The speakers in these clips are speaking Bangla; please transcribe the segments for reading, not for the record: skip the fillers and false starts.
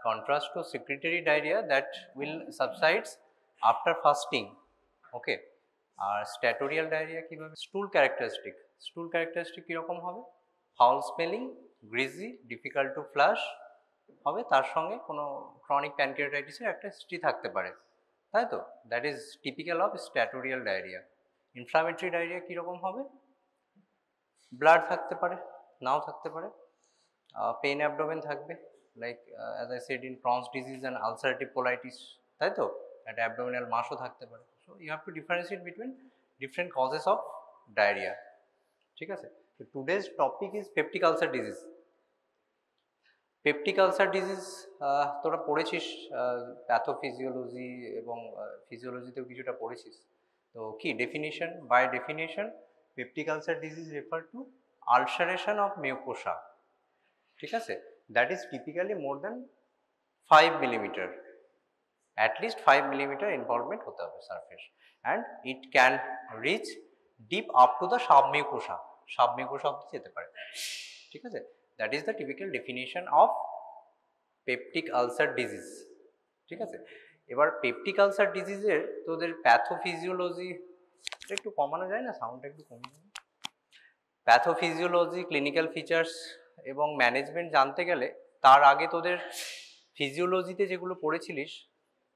contrast to secretory diarrhea that will subsides after fasting. Okay, আর স্ট্যাটোরিয়াল ডায়রিয়া কিভাবে? স্টুল ক্যারেক্টারিস্টিক কিরকম হবে? Foul smelling, greasy, difficult to flush হবে, তার সঙ্গে কোনো ক্রনিক প্যানক্রিয়াটাইটিসের একটা হিস্ট্রি থাকতে পারে, তাই তো? That is typical of steatorrhoeal diarrhoea. Inflammatory diarrhoea কীরকম হবে? ব্লাড থাকতে পারে, নাও থাকতে পারে, পেন অ্যাবডোমেন থাকবে, like as I said in Crohn's disease and ulcerative colitis, তাই তো? একটা অ্যাবডোমিনাল মাসও থাকতে পারে। So you have to differentiate between different causes of diarrhoea, ঠিক আছে? তো today's topic is peptic ulcer disease. Peptic ulcer disease তোরা পড়েছিস প্যাথোফিজিওলজি এবং ফিজিওলজিতেও কিছুটা পড়েছিস। তো কি definition? By definition peptic ulcer disease refer to ulceration of mucosa, ঠিক আছে? That is typically more than 5 millimetre, at least 5 millimeter involvement হতে হবে surface, and it can reach deep up to the submucosa অবধি যেতে পারে, ঠিক আছে? That is the typical definition of peptic ulcer disease, ঠিক আছে? এবার পেপটিক আলসার ডিজিজের তোদের প্যাথোফিজিওলজি একটু কমানো যায় না? সাউন্ডটা একটু কমিয়ে দেয়। প্যাথোফিজিওলজি, ক্লিনিক্যাল ফিচার্স এবং ম্যানেজমেন্ট জানতে গেলে তার আগে তোদের ফিজিওলজিতে যেগুলো পড়েছিলিস,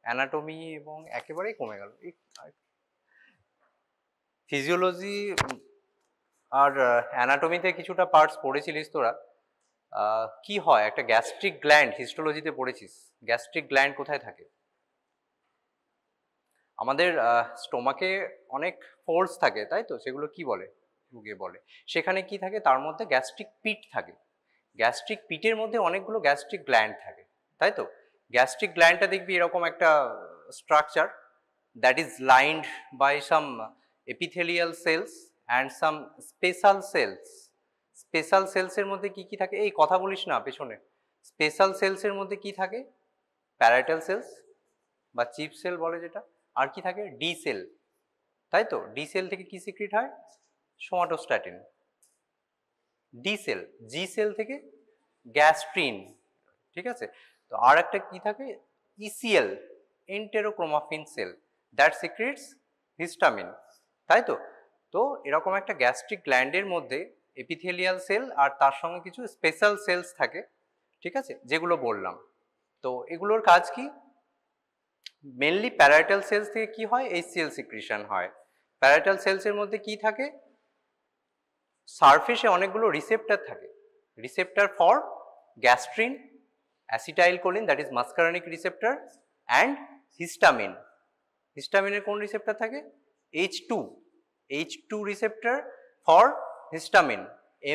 অ্যানাটমি এবং একেবারেই কমে গেল। ফিজিওলজি আর অ্যানাটমিতে কিছুটা পার্টস পড়েছিলিস তোরা। কি হয় একটা গ্যাস্ট্রিক গ্ল্যান্ড, হিস্টোলজিতে পড়েছিস গ্যাস্ট্রিক গ্ল্যান্ড কোথায় থাকে? আমাদের স্টোমাকে অনেক ফোর্স থাকে, তাই তো? সেগুলো কি বলে? রুগে বলে। সেখানে কি থাকে? তার মধ্যে গ্যাস্ট্রিক পিট থাকে। গ্যাস্ট্রিক পিটের মধ্যে অনেকগুলো গ্যাস্ট্রিক গ্ল্যান্ড থাকে, তাই তো? গ্যাস্ট্রিক গ্ল্যান্ডটা দেখবি এরকম একটা structure, that is lined by some epithelial cells and some special cells. Special সেলসের মধ্যে কি কি থাকে? এই কথা বলিস না পেছনে। স্পেশাল সেলসের মধ্যে কি থাকে? প্যারাইটাল সেলস বা চিপ সেল বলে যেটা। আর কি থাকে? ডি সেল, তাই তো? ডি সেল থেকে কি সিক্রিট হয়? সোমাটোস্ট্যাটিন। ডি সেল, জি সেল থেকে গ্যাস্ট্রিন, ঠিক আছে? তো আর একটা কি থাকে? ইসিএল, এন্টেরোক্রোমাফিন সেল, দ্যাট সিক্রিটস হিস্টামিন, তাই তো? তো এরকম একটা গ্যাস্ট্রিক গ্ল্যান্ডের মধ্যে এপিথেলিয়াল সেল আর তার সঙ্গে কিছু স্পেশাল সেলস থাকে, ঠিক আছে? যেগুলো বললাম। তো এগুলোর কাজ কি? মেনলি প্যারাইটাল সেলস থেকে কি হয়? এইচসিএল সিক্রিশন হয়। প্যারাইটাল সেলসের মধ্যে কি থাকে? সারফেসে অনেকগুলো রিসেপ্টর থাকে, receptor for gastrin, acetylcholine that is muscarinic receptor, and histamine. হিস্টামিনের কোন রিসেপ্টর থাকে? H2 receptor for histamine,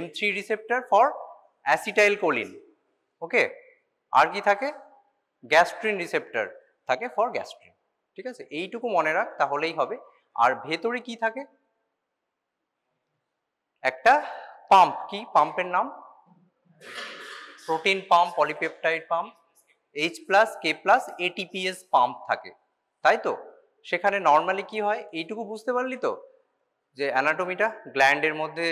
M3 receptor for acetylcholine. Okay, আর কি থাকে? গ্যাস্ট্রিন রিসেপ্টর থাকে ফর গ্যাস্ট্রিন, ঠিক আছে? এইটুকু মনে রাখ, তাহলেই হবে। আর ভেতরে কি থাকে? একটা পাম্প, কি পাম্পের নাম? Protein pump, polypeptide pump, H+K+ ATPase pump থাকে, তাই তো? সেখানে নর্মালি কি হয়? এইটুকু বুঝতে পারলি তো যে অ্যানাটমিটা, গ্ল্যান্ডের মধ্যে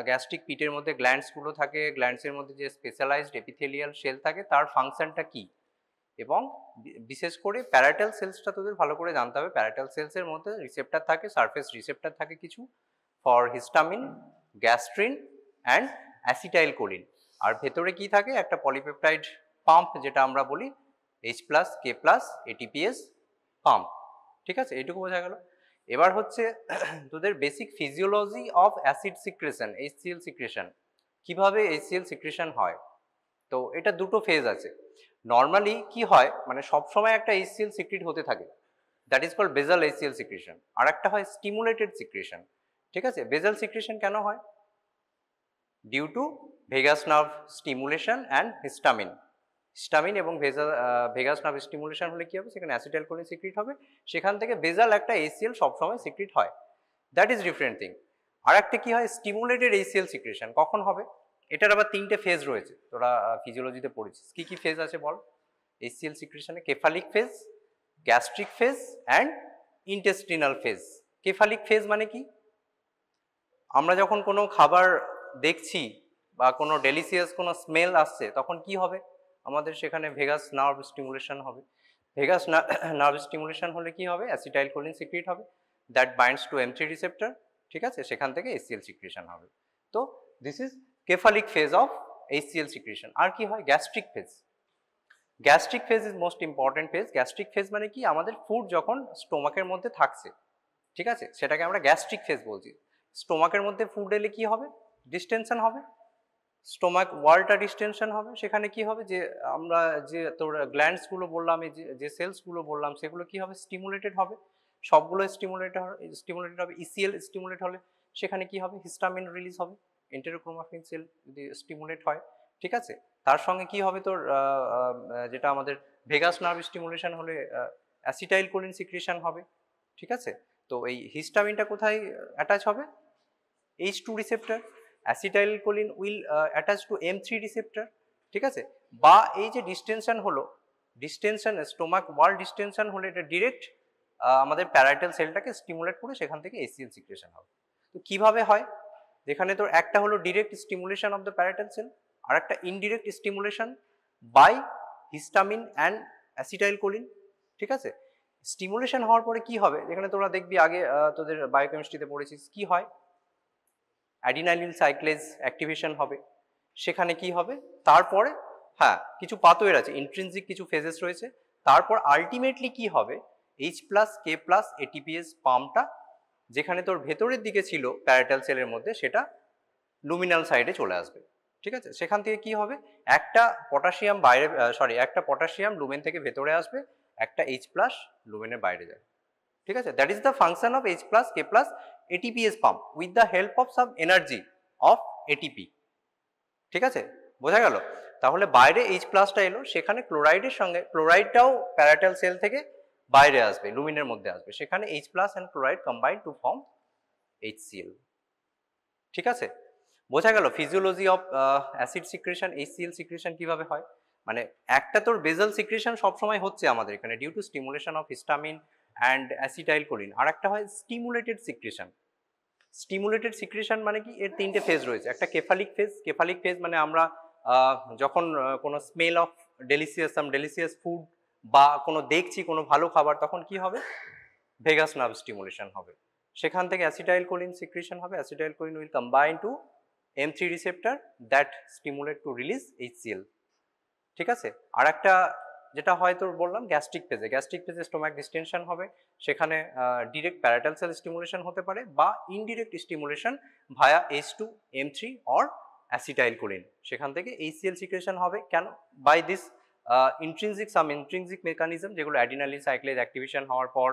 গ্যাস্ট্রিক পিটের মধ্যে গ্ল্যান্ডসগুলো থাকে, গ্ল্যান্ডসের মধ্যে যে স্পেশালাইজড এপিথেলিয়াল সেল থাকে তার ফাংশনটা কি, এবং বিশেষ করে প্যারাইটাল সেলসটা তোদের ভালো করে জানতে হবে। প্যারাইটাল সেলসের মধ্যে রিসেপ্টর থাকে, সারফেস রিসেপ্টর থাকে কিছু for histamine, gastrin and acetylcholine. আর ভেতরে কি থাকে? একটা পলিপেপটাইড পাম্প, যেটা আমরা বলি H+K+ ATPase পাম্প, ঠিক আছে? এইটুকু বোঝা গেল। এবার হচ্ছে তোদের basic physiology of acid secretion, HCl secretion. কিভাবে HCl সিক্রেশন হয়? তো এটা দুটো ফেজ আছে। নর্মালি কি হয়, মানে সবসময় একটা HCl সিক্রিট হতে থাকে, that is called basal HCl secretion. আর একটা হয় স্টিমুলেটেড সিক্রেশন, ঠিক আছে? বেসাল সিক্রেশন কেন হয়? Due to vagus nerve stimulation and histamine. Histamine এবং ভেগাস নার্ভ স্টিমুলেশন হলে কি হবে? সেখানে অ্যাসিটাইলকোলিন সিক্রিট হবে, সেখান থেকে বেসাল একটা HCl সবসময় সিক্রিট হয়, দ্যাট ইজ ডিফারেন্ট থিং। আর একটা কি হয়? স্টিমুলেটেড HCl সিক্রেশন কখন হবে? এটার আবার তিনটে ফেজ রয়েছে, তোরা ফিজিওলজিতে পড়েছিস। কি কি ফেজ আছে বল HCl সিক্রেশনে? Cephalic phase, gastric phase and intestinal phase. Cephalic phase মানে কি? আমরা যখন কোনো খাবার দেখছি বা কোনো ডেলিসিয়াস কোনো স্মেল আসছে, তখন কি হবে? আমাদের সেখানে ভেগাস নার্ভ স্টিমুলেশন হবে। ভেগাস নার্ভ স্টিমুলেশন হলে কি হবে, অ্যাসিটাইলকোলিন সিক্রিট হবে, that binds to M3 receptor, ঠিক আছে, সেখান থেকে HCl সিক্রিশন হবে। তো this is cephalic phase of HCl secretion. আর কি হয়, gastric phase. Gastric phase is most important phase. Gastric phase মানে কি, আমাদের ফুড যখন স্টোমাকের মধ্যে থাকছে, ঠিক আছে, সেটাকে আমরা গ্যাস্ট্রিক ফেজ বলছি। স্টোমাকের মধ্যে ফুড এলে কি হবে, ডিস্টেনশন হবে, স্টোমাক ওয়ালটা ডিস্টেনশন হবে। সেখানে কি হবে, যে আমরা যে তোর গ্ল্যান্ডসগুলো বললাম, এই যে সেলসগুলো বললাম, সেগুলো কি হবে, স্টিমুলেটেড হবে, সবগুলো স্টিমুলেটেড হবে। ECL স্টিমুলেট হলে সেখানে কি হবে, হিস্টামিন রিলিজ হবে, এন্টেরোক্রোমাটিন সেল যদি স্টিমুলেট হয়, ঠিক আছে। তার সঙ্গে কি হবে তোর যেটা আমাদের ভেগাস নার্ভ স্টিমুলেশন হলে অ্যাসিটাইলকোলিন সিক্রিশন হবে, ঠিক আছে। তো এই হিস্টামিনটা কোথায় অ্যাটাচ হবে, H2 receptor, acetylcholine will attach to M3 receptor, ঠিক আছে। বা এই যে ডিস্টেনশন হলো, ডিস্টেনশন স্টোমাক ওয়াল ডিস্টেনশন হলে এটা ডিরেক্ট আমাদের প্যারাইটাল সেলটাকে স্টিমুলেট করে সেখান থেকে HCl সিক্রেশন হবে। তো কিভাবে হয়, যেখানে তোর একটা হলো direct stimulation of the parietal cell, আর একটা indirect stimulation by histamine and acetylcholine, ঠিক আছে। স্টিমুলেশন হওয়ার পরে কি হবে, যেখানে তোরা দেখবি আগে তোদের বায়োকেমিস্ট্রিতে পড়েছিস, কি হয়, অ্যাডিনাইলিন সাইক্লেজ অ্যাক্টিভেশন হবে, সেখানে কি হবে, তারপরে হ্যাঁ কিছু পাথওয়ে আছে, ইন্ট্রিনসিক কিছু ফেজেস রয়েছে, তারপর আলটিমেটলি কি হবে, H+K+ ATPase পাম্পটা যেখানে তোর ভেতরের দিকে ছিল প্যারাইটাল সেলের মধ্যে, সেটা লুমিনাল সাইডে চলে আসবে, ঠিক আছে। সেখান থেকে কি হবে, একটা পটাশিয়াম বাইরে, একটা পটাশিয়াম লুমেন থেকে ভেতরে আসবে, একটা H+ লুমেনের বাইরে যায়, ঠিক আছে। That is the function of H+K+ ATPase pump with the help of some energy of ATP, ঠিক আছে, বোঝা গেল। তাহলে বাইরে H+টা এলো, সেখানে ক্লোরাইডের সঙ্গে, ক্লোরাইডটাও প্যারাইটাল সেল থেকে বাইরে আসবে, লুমিনের মধ্যে আসবে, সেখানে H+ and chloride combine to form HCl, ঠিক আছে, বোঝা গেল। Physiology of acid secretion, HCl secretion কিভাবে হয়, মানে একটা তোর বেজাল সিক্রেশন সবসময় হচ্ছে আমাদের এখানে due to stimulation of histamine and acetylcholine, আর একটা হয় স্টিমুলেটেড সিক্রেশন। স্টিমুলেটেড সিক্রেশন মানে কি, এর তিনটে ফেজ রয়েছে। একটা কেফালিক ফেজ, কেফালিক ফেজ মানে আমরা যখন কোনো স্মেল অফ ডেলিসিয়াস ফুড বা কোনো দেখছি কোনো ভালো খাবার, তখন কি হবে, ভেগাস নার্ভ স্টিমুলেশন হবে, সেখান থেকে অ্যাসিটাইলকোলিন সিক্রেশন হবে, acetylcholine will combine to M3 receptor that stimulate to release HCl, ঠিক আছে। আর একটা যেটা হয় তোর বললাম গ্যাস্ট্রিক ফেজে, গ্যাস্ট্রিক ফেজে স্টোমাক ডিস্টেনশন হবে, সেখানে ডিরেক্ট প্যারাইটাল সেল স্টিমুলেশন হতে পারে বা indirect stimulation via H2 M3 or acetylcholine, সেখান থেকে HCl সিক্রেশন হবে। কেন, বাই দিস ইন্ট্রিনসিক মেকানিজম, যেগুলো অ্যাডিনালিন সাইক্লেজ অ্যাক্টিভেশন হওয়ার পর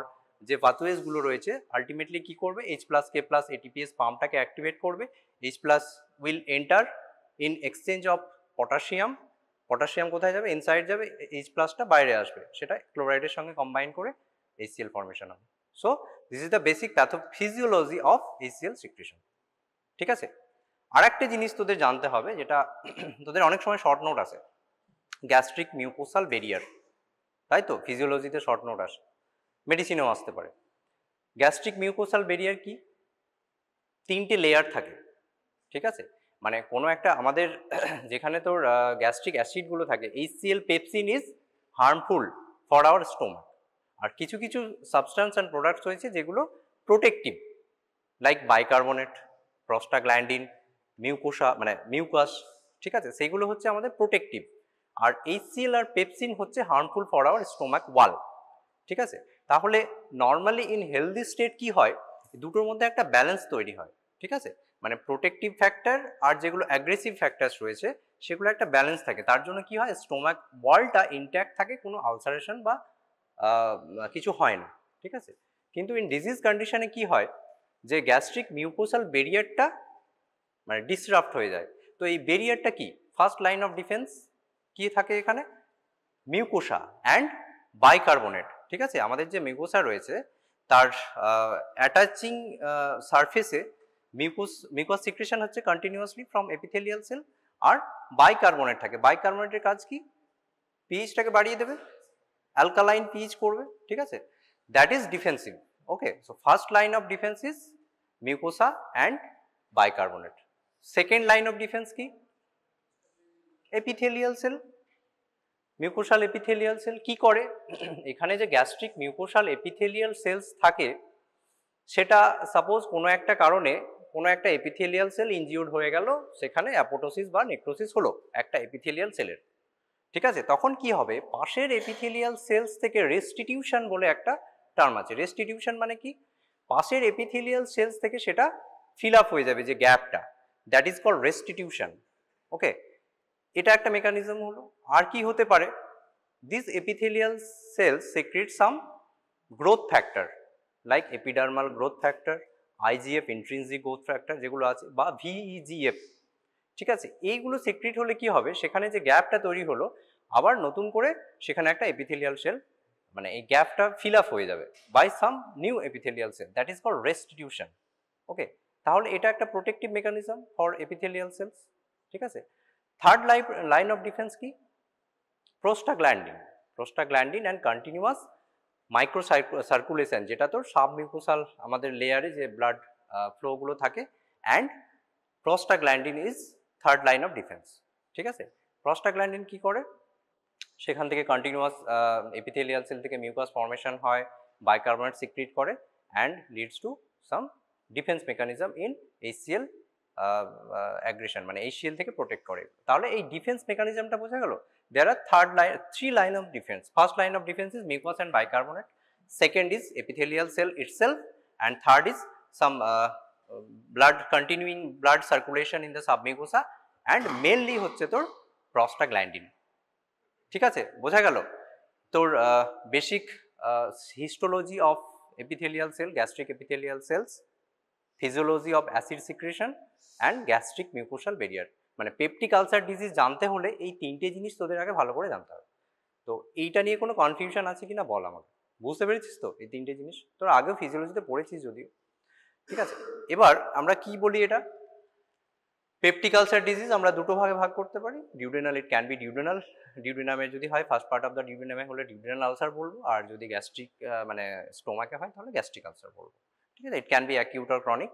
যে পাথওয়েজ গুলো রয়েছে, আলটিমেটলি কি করবে, H+K+ ATPase পাম্পটাকে অ্যাক্টিভেট করবে, H+ will enter in exchange of potassium, potassium কোথায় যাবে, ইনসাইড যাবে, H+টা বাইরে আসবে, সেটা ক্লোরাইডের সঙ্গে কম্বাইন করে HCl ফর্মেশন হবে। So this is the basic pathophysiology of HCl secretion, ঠিক আছে। আর একটা জিনিস তোদের জানতে হবে, যেটা তোদের অনেক সময় শর্ট নোট আসে, গ্যাস্ট্রিক মিউকোসাল ব্যারিয়ার, তাই তো, ফিজিওলজিতে শর্ট নোট আসে, মেডিসিনেও আসতে পারে। গ্যাস্ট্রিক মিউকোসাল ব্যারিয়ার কি, তিনটে লেয়ার থাকে, ঠিক আছে। মানে কোনো একটা আমাদের যেখানে তোর গ্যাস্ট্রিক অ্যাসিডগুলো থাকে, HCl pepsin is harmful for our stomach, আর কিছু কিছু সাবস্টান্স অ্যান্ড প্রোডাক্টস রয়েছে যেগুলো protective, like bicarbonate, prostaglandin, mucosa মানে মিউকাস, ঠিক আছে, সেইগুলো হচ্ছে আমাদের প্রোটেক্টিভ, আর HCl আর পেপসিন হচ্ছে harmful for our stomach wall, ঠিক আছে। তাহলে নর্মালি ইন হেলদি স্টেট কি হয়, দুটোর মধ্যে একটা ব্যালেন্স তৈরি হয়, ঠিক আছে, মানে প্রোটেক্টিভ ফ্যাক্টর আর যেগুলো অ্যাগ্রেসিভ ফ্যাক্টরস রয়েছে সেগুলো একটা ব্যালেন্স থাকে, তার জন্য কি হয়, স্টোমাক ওয়ালটা ইনট্যাক্ট থাকে, কোনো আলসারেশন বা কিছু হয় না, ঠিক আছে। কিন্তু ইন ডিজিজ কন্ডিশনে কি হয়, যে গ্যাস্ট্রিক মিউকোসাল ব্যারিয়ারটা মানে ডিসরাপ্ট হয়ে যায়। তো এই ব্যারিয়ারটা কি, ফার্স্ট লাইন অফ ডিফেন্স কি থাকে এখানে, মিউকোসা অ্যান্ড বাইকার্বনেট, ঠিক আছে। আমাদের যে মিউকোসা রয়েছে তার অ্যাটাচিং সারফেসে মিউকাস সিক্রেশন হচ্ছে কন্টিনিউয়াসলি ফ্রম এপিথেলিয়াল সেল, আর বাইকার্বনেট থাকে। বাইকার্বনেটের কাজ কি, পিএইচটাকে বাড়িয়ে দেবে, অ্যালকালাইন পিএইচ করবে, ঠিক আছে, that is defensive. Okay, so first line of defence is mucosa and bicarbonate. Second line of defence কি, epithelial cell, mucosal epithelial cell কি করে? এখানে যে গ্যাস্ট্রিক মিউকোসাল এপিথেলিয়াল সেলস থাকে, সেটা সাপোজ কোনো একটা কারণে কোনো একটা এপিথেলিয়াল সেল ইনজিউর্ড হয়ে গেল, সেখানে অ্যাপোটোসিস বা নেক্রোসিস হলো একটা এপিথেলিয়াল সেলের, ঠিক আছে? তখন কি হবে, পাশের এপিথেলিয়াল সেলস থেকে রেস্টিটিউশন বলে একটা টার্ম আছে। রেস্টিটিউশন মানে কি, পাশের এপিথেলিয়াল সেলস থেকে সেটা ফিল আপ হয়ে যাবে যে গ্যাপটা, that is called restitution. Okay, এটা একটা মেকানিজম হলো। আর কি হতে পারে, this epithelial cells secrete some growth factor like epidermal growth factor, IGF intrinsic growth factor যেগুলো আছে, বা ভিইজিএফ, ঠিক আছে? এইগুলো সিক্রেট হলে কি হবে, সেখানে যে গ্যাপটা তৈরি হলো আবার নতুন করে সেখানে একটা এপিথেলিয়াল সেল, মানে এই গ্যাপটা ফিল আপ হয়ে যাবে by some new epithelial cell, that is called restitution. Okay, তাহলে এটা একটা protective mechanism for epithelial cells, ঠিক আছে? থার্ড লাইন অফ ডিফেন্স কি, prostaglandin. Prostaglandin and continuous microcirculation, যেটা তোর সাবমিউকোসাল আমাদের লেয়ারে যে ব্লাড ফ্লোগুলো থাকে, and prostaglandin is third line of defence, ঠিক আছে? প্রোস্টাগ্ল্যান্ডিন কি করে, সেখান থেকে কন্টিনিউয়াস এপিথেলিয়াল সেল থেকে মিউকাস ফর্মেশন হয়, বাইকার্বনেট সিক্রিট করে, and leads to some defence mechanism in HCl aggression, মানে এইচসিএল থেকে প্রোটেক্ট করে। তাহলে এই ডিফেন্স মেকানিজমটা বোঝা গেল। There are three line of defence. First line of defence is mucus and bicarbonate, second is epithelial cell itself, and third is some continuing blood circulation in the submucosa, and mainly হচ্ছে তোর প্রোস্টাগ্ল্যান্ডিন, ঠিক আছে? বোঝা গেল তোর basic histology of epithelial cell, gastric epithelial cells, physiology of acid secretion, and gastric mucosal barrier. মানে পেপটিক আলসার ডিজিজ জানতে হলে এই তিনটে জিনিস তোদের আগে ভালো করে জানতে হবে। তো এইটা নিয়ে কোনো কনফিউশন আছে কিনা বল আমাকে, বুঝতে পেরেছিস তো? এই তিনটে জিনিস তোর আগেও ফিজিওলজিতে পড়েছিস যদিও, ঠিক আছে? এবার আমরা কি বলি, এটা পেপটিক আলসার ডিজিজ আমরা দুটো ভাগে ভাগ করতে পারি। Duodenal, it can be duodenal, ডিউডেনামে যদি হয় ফার্স্ট পার্ট অফ দ্য ডিউডেনামে হলে ডিউডেনাল আলসার বলবো, আর যদি গ্যাস্ট্রিক মানে স্টোমাকে হয় তাহলে গ্যাস্ট্রিক আলসার বলবো, ঠিক আছে? ইট can B acute or chronic.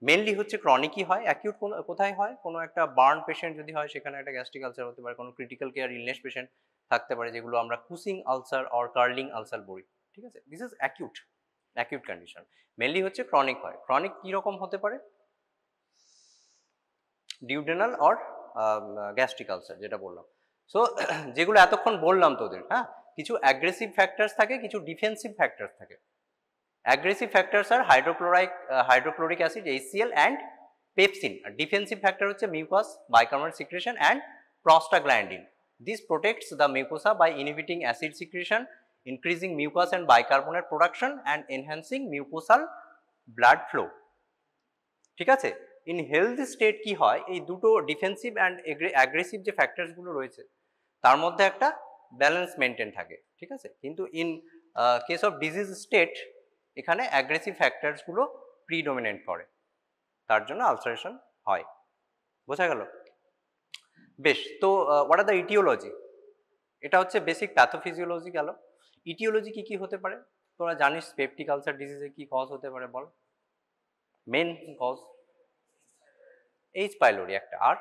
Mainly হচ্ছে ক্রনিকই হয়। অ্যাকিউট কোথায় হয়, কোনো একটা বার্ন পেশেন্ট যদি হয় সেখানে একটা গ্যাস্ট্রিক আলসার হতে পারে, কোনো ক্রিটিক্যাল কেয়ার ইলনেস পেশেন্ট থাকতে পারে, যেগুলো আমরা কুসিং আলসার অর কার্লিং আলসার বলি, ঠিক আছে? This is acute condition. Mainly হচ্ছে ক্রনিক হয়। ক্রনিক কীরকম হতে পারে, ডিউডেনাল অর গ্যাস্ট্রিক আলসার যেটা বললাম। সো যেগুলো এতক্ষণ বললাম তোদের, হ্যাঁ, কিছু অ্যাগ্রেসিভ ফ্যাক্টরস থাকে, কিছু ডিফেন্সিভ ফ্যাক্টরস থাকে। Aggressive factors are hydrochloric acid HCl and pepsin, আর ডিফেন্সিভ ফ্যাক্টর হচ্ছে mucus, bicarbonate secretion and prostaglandin. This protects the mucosa by inhibiting acid secretion, increasing mucus and bicarbonate production, and enhancing mucosal blood flow, ঠিক আছে? ইন হেলদি স্টেট কি হয়, এই দুটো ডিফেন্সিভ অ্যান্ড অ্যাগ্রেসিভ যে ফ্যাক্টরসগুলো রয়েছে তার মধ্যে একটা ব্যালেন্স মেনটেন থাকে, ঠিক আছে? কিন্তু in case of disease state এখানে অ্যাগ্রেসিভ ফ্যাক্টরসগুলো প্রিডমিনেন্ট করে, তার জন্য আলসারেশন হয়। বোঝা গেল? বেশ, তো হোয়াট আর দ্য ইটিওলজি, এটা হচ্ছে বেসিক প্যাথোফিজিওলজি গেল। ইটিওলজি কি কি হতে পারে তোরা জানিস? পেপটিক আলসার ডিজিজে কি কজ হতে পারে বল? Main cause H. pylori একটা, আর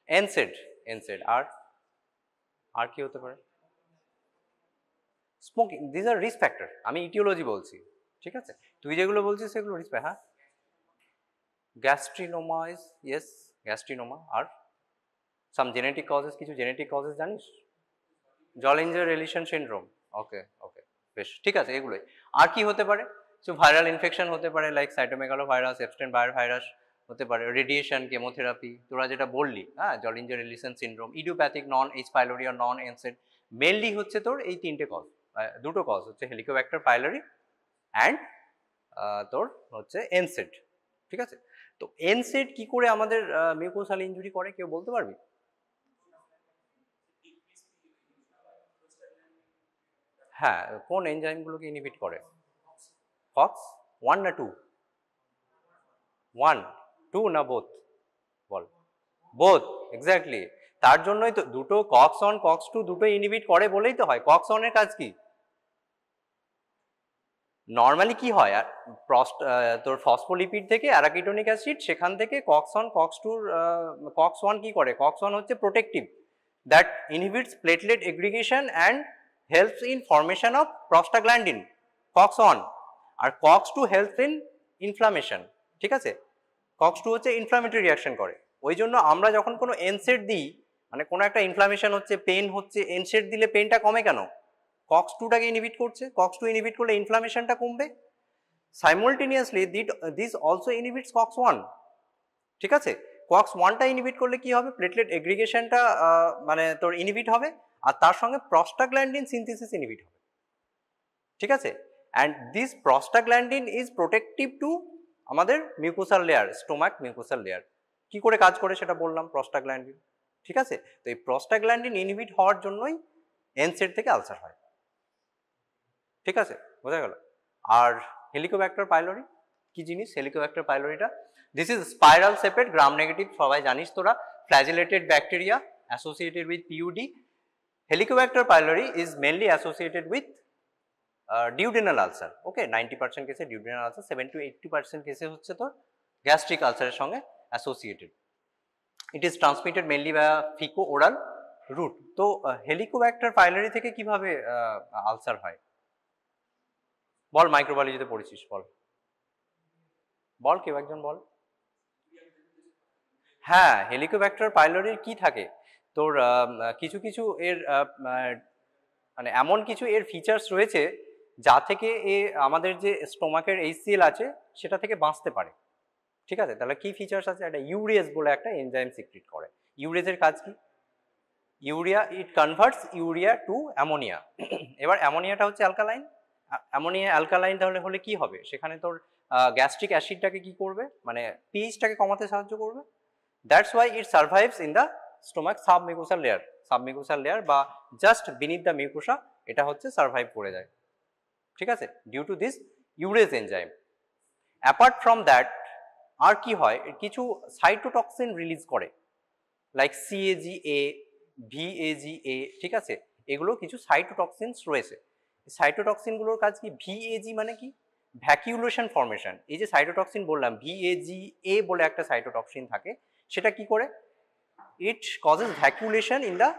NSAID, আর কি হতে পারে? Smoking. This are risk factor, আমি ইটিওলজি বলছি, ঠিক আছে? তুই যেগুলো বলছিস সেগুলো রিস্ক। হ্যাঁ, গ্যাস্ট্রিনোমা ইজ, ইয়েস গ্যাস্ট্রিনোমা। আর সাম জেনেটিক কজেস, কিছু জেনেটিক কজেস জানিস? জলিঞ্জার রিলেশন সিনড্রোম, ওকে, বেশ, ঠিক আছে, এগুলোই। আর কি হতে পারে? সো ভাইরাল ইনফেকশন হতে পারে, like cytomegalo virus, Epstein Barr virus হতে পারে, রেডিয়েশন, কেমোথেরাপি, তোরা যেটা বললি, হ্যাঁ, Zollinger Ellison syndrome, idiopathic non H. pylori আর নন NSAID। মেনলি হচ্ছে তোর এই তিনটে কজ, দুটো কজ হচ্ছে হেলিকোব্যাক্টার পাইলোরি অ্যান্ড তোর হচ্ছে NSAID, ঠিক আছে? তো NSAID কি করে আমাদের মিউকোসাল ইনজুরি করে, কেউ বলতে পারবি? হ্যাঁ, কোন এনজাইমগুলোকে ইনহিবিট করে? কক্স 1 না 2? 1, 2 না বোথ? বল। Both, exactly. তার জন্যই তো দুটো কক্স 1 কক্স 2 দুটো ইনহিবিট করে বলেই তো হয়। কক্স 1 এর কাজ কি? নর্মালি কি হয়, আর তোর ফসফোলিপিড থেকে অ্যারাকিটোনিক অ্যাসিড, সেখান থেকে কক্স 1 কক্স 2 কক্স 1 কি করে? কক্স 1 হচ্ছে protective, that inhibits platelet aggregation and helps in formation of prostaglandin COX-1 আর COX-2 helps in inflammation, ঠিক আছে। COX-2 হচ্ছে ইনফ্লামেটরি রিয়াকশন করে, ওই জন্য আমরা যখন কোনো এনসেড দিই, মানে কোনো একটা ইনফ্লামেশন হচ্ছে, পেন হচ্ছে, এনসেড দিলে পেনটা কমে কেন? COX-2টাকে ইনহিবিট করছে, COX-2 ইনহিবিট করলে ইনফ্লামেশনটা কমবে। সাইমultaneously দিস অলসো ইনহিবিটস COX-1, ঠিক আছে। COX-1টা ইনহিবিট করলে কি হবে? প্লেটলেট এগ্রিগেশনটা মানে তোর ইনহিবিট হবে, আর তার সঙ্গে প্রস্টাগ্ল্যান্ডিন সিনথেসিস ইনহিবিট হবে, ঠিক আছে। And this prostaglandin is protective to আমাদের mucosal layer, stomach mucosal layer. কি করে কাজ করে সেটা বললাম, প্রস্টাগ্ল্যান্ডিন, ঠিক আছে। তো এই প্রস্টাগ্ল্যান্ডিন ইনহিবিট হওয়ার জন্যই এনসেড থেকে আলসার হয়, ঠিক আছে, বোঝা গেল। আর হেলিকোব্যাক্টার পাইলোরি কি জিনিস? হেলিকোব্যাক্টার পাইলোরিটা, this is spiral shaped Gram negative, সবাই জানিস তোরা, flagellated bacteria associated with PUD. Helicobacter pylori is mainly associated with duodenal ulcer, okay. 90% কেসে ডিউডেনাল আলসার, 7 to 80% কেসে হচ্ছে তোর গ্যাস্ট্রিক আলসারের সঙ্গে associated. It is transmitted mainly by faeco oral route. তো হেলিকোব্যাক্টার পাইলোরি থেকে কিভাবে আলসার হয় বল? মাইক্রোবায়োলজিতে পড়েছিস, বল বল, কেউ একজন বল। হ্যাঁ, হেলিকোব্যাক্টার পাইলোরির কি থাকে তোর, কিছু কিছু এর মানে এমন কিছু এর ফিচার্স রয়েছে যা থেকে এ আমাদের যে স্টোমাকের HCl আছে সেটা থেকে বাঁচতে পারে, ঠিক আছে। তাহলে কি ফিচার্স আছে? একটা ইউরেজ বলে একটা এনজাইম সিক্রিট করে। ইউরেজের কাজ কি? Urea, it converts urea two ammonia. এবার অ্যামোনিয়াটা হচ্ছে অ্যালকালাইন, অ্যামোনিয়া অ্যালকালাইন তাহলে হলে কি হবে? সেখানে তোর গ্যাস্ট্রিক অ্যাসিডটাকে কি করবে, মানে পিএইচটাকে কমাতে সাহায্য করবে। That's why it survives in the stomach submucosal layer, submucosal layer বা জাস্ট বিনিথ দ্য মিউকোসা, এটা হচ্ছে সার্ভাইভ করে যায়, ঠিক আছে, due to this urease enzyme. Apart from that আর কি হয়, কিছু সাইটোটক্সিন রিলিজ করে, লাইক CAGA, VAGA, ঠিক আছে। এগুলো কিছু সাইটোটক্সিনস রয়েছে। সাইটোটক্সিনগুলোর কাজ কি? VAG মানে কি? ভ্যাকিউলেশন ফর্মেশন। এই যে সাইটোটক্সিন বললাম, VAGA বলে একটা সাইটোটক্সিন থাকে, সেটা কি করে? It causes vacuolation in the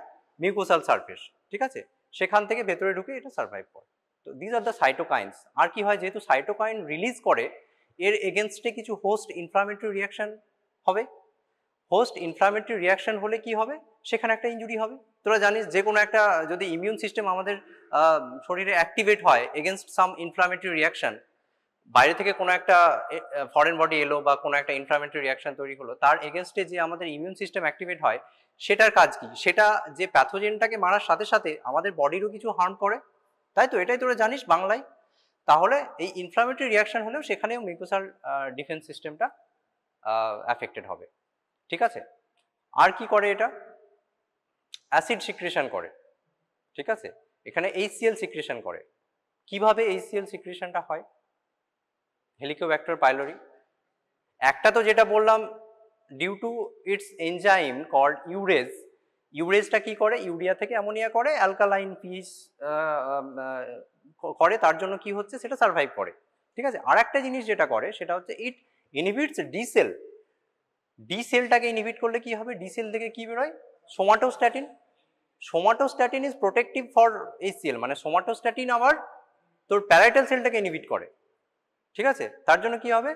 mucosal surface, ঠিক আছে, সেখান থেকে ভেতরে ঢুকে এটা সার্ভাইভ করে। তো দিজ আর দ্য সাইটোকাইন্স। আর কি হয়, যেহেতু সাইটোকাইন রিলিজ করে, এর এগেনস্টে কিছু হোস্ট ইনফ্লামেটরি রিয়াকশন হবে। হোস্ট ইনফ্লামেটরি রিয়াকশন হলে কি হবে? সেখানে একটা ইনজুরি হবে। তোরা জানিস যে কোনো একটা যদি ইমিউন সিস্টেম আমাদের শরীরে অ্যাক্টিভেট হয় এগেনস্ট সাম ইনফ্লামেটরি রিয়াকশন, বাইরে থেকে কোনো একটা ফরেন বডি এলো বা কোনো একটা ইনফ্লামেটরি রিয়াকশন তৈরি হলো, তার এগেনস্টে যে আমাদের ইমিউন সিস্টেম অ্যাক্টিভেট হয়, সেটার কাজ কি? সেটা যে প্যাথোজেনটাকে মারার সাথে সাথে আমাদের বডিরও কিছু হার্ম করে, তাই তো? এটাই তোরা জানিস বাংলায়। তাহলে এই ইনফ্লামেটরি রিয়াকশন হলেও সেখানেও মিউকোসাল ডিফেন্স সিস্টেমটা অ্যাফেক্টেড হবে, ঠিক আছে। আর কি করে? এটা অ্যাসিড সিক্রেশন করে, ঠিক আছে। এখানে HCl সিক্রেশন করে। কিভাবে HCl সিক্রেশনটা হয় হেলিকোব্যাক্টার পাইলোরি? একটা তো যেটা বললাম, due to its enzyme called urease. ইউরেজটা কি করে? ইউরিয়া থেকে অ্যামোনিয়া করে, অ্যালকালাইন পিএইচ করে, তার জন্য কি হচ্ছে, সেটা সার্ভাইভ করে, ঠিক আছে। আর একটা জিনিস যেটা করে সেটা হচ্ছে it inhibits D cell. D সেলটাকে ইনহিবিট করলে কি হবে? ডি সেল থেকে কি বেরোয়? Somatostatin. Somatostatin is protective for HCl, মানে সোমাটোস্ট্যাটিন আবার তোর প্যারাইটাল সেলটাকে ইনহিবিট করে, ঠিক আছে। তার জন্য কি হবে?